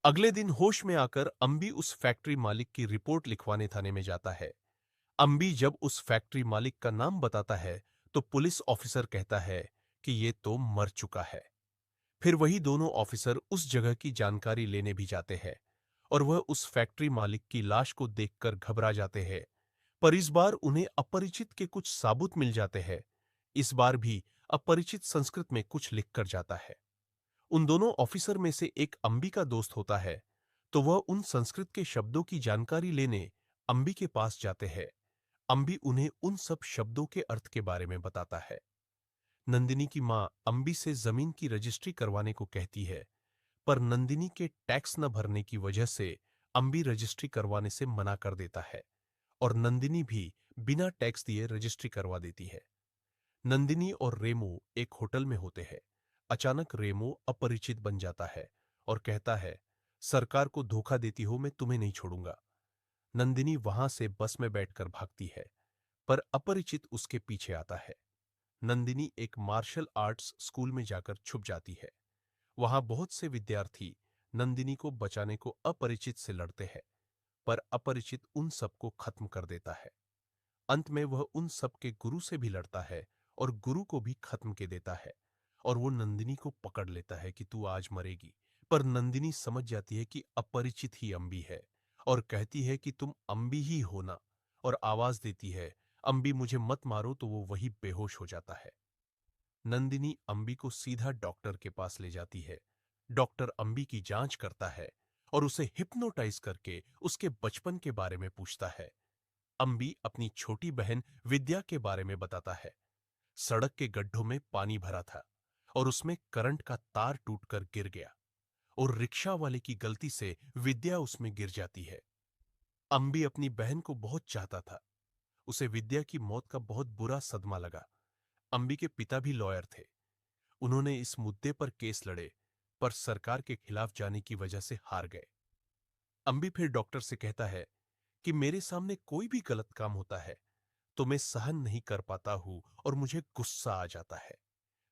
अगले दिन होश में आकर अंबी उस फैक्ट्री मालिक की रिपोर्ट लिखवाने थाने में जाता है। अंबी जब उस फैक्ट्री मालिक का नाम बताता है तो पुलिस ऑफिसर कहता है कि ये तो मर चुका है। फिर वही दोनों ऑफिसर उस जगह की जानकारी लेने भी जाते हैं और वह उस फैक्ट्री मालिक की लाश को देखकर घबरा जाते हैं। पर इस बार उन्हें अपरिचित के कुछ साबुत मिल जाते हैं। इस बार भी अपरिचित संस्कृत में कुछ लिखकर जाता है। उन दोनों ऑफिसर में से एक अंबी का दोस्त होता है, तो वह उन संस्कृत के शब्दों की जानकारी लेने अंबी के पास जाते हैं। अंबी उन्हें उन सब शब्दों के अर्थ के बारे में बताता है। नंदिनी की मां अंबी से जमीन की रजिस्ट्री करवाने को कहती है, पर नंदिनी के टैक्स न भरने की वजह से अंबी रजिस्ट्री करवाने से मना कर देता है और नंदिनी भी बिना टैक्स दिए रजिस्ट्री करवा देती है। नंदिनी और रेमो एक होटल में होते हैं। अचानक रेमो अपरिचित बन जाता है और कहता है, सरकार को धोखा देती हो, मैं तुम्हें नहीं छोड़ूंगा। नंदिनी वहां से बस में बैठकर भागती है, पर अपरिचित उसके पीछे आता है। नंदिनी एक मार्शल आर्ट्स स्कूल में जाकर छुप जाती है। वहां बहुत से विद्यार्थी नंदिनी को बचाने को अपरिचित से लड़ते हैं, पर अपरिचित उन सबको खत्म कर देता है। अंत में वह उन सब के गुरु से भी लड़ता है और गुरु को भी खत्म के देता है और वो नंदिनी को पकड़ लेता है कि तू आज मरेगी। पर नंदिनी समझ जाती है कि अपरिचित ही अंबी है और कहती है कि तुम अंबी ही हो ना, और आवाज देती है, अंबी मुझे मत मारो, तो वो वही बेहोश हो जाता है। नंदिनी अंबी को सीधा डॉक्टर के पास ले जाती है। डॉक्टर अंबी की जांच करता है और उसे हिप्नोटाइज करके उसके बचपन के बारे में पूछता है। अंबी अपनी छोटी बहन विद्या के बारे में बताता है। सड़क के गड्ढों में पानी भरा था और उसमें करंट का तार टूटकर गिर गया और रिक्शा वाले की गलती से विद्या उसमें गिर जाती है। अंबी अपनी बहन को बहुत चाहता था। उसे विद्या की मौत का बहुत बुरा सदमा लगा। अंबी के पिता भी लॉयर थे। उन्होंने इस मुद्दे पर केस लड़े, पर सरकार के खिलाफ जाने की वजह से हार गए। अंबी फिर डॉक्टर से कहता है कि मेरे सामने कोई भी गलत काम होता है तो मैं सहन नहीं कर पाता हूं और मुझे गुस्सा आ जाता है।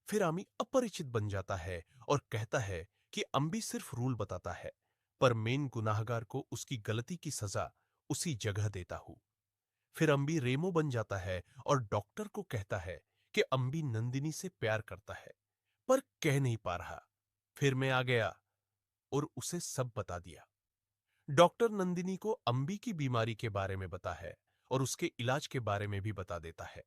फिर आमी अपरिचित बन जाता है और कहता है कि अंबी सिर्फ रूल बताता है, पर मेन गुनाहगार को उसकी गलती की सजा उसी जगह देता हूं। फिर अंबी रेमो बन जाता है और डॉक्टर को कहता है कि अंबी नंदिनी से प्यार करता है, पर कह नहीं पा रहा। फिर मैं आ गया और उसे सब बता दिया। डॉक्टर नंदिनी को अंबी की बीमारी के बारे में बता है और उसके इलाज के बारे में भी बता देता है।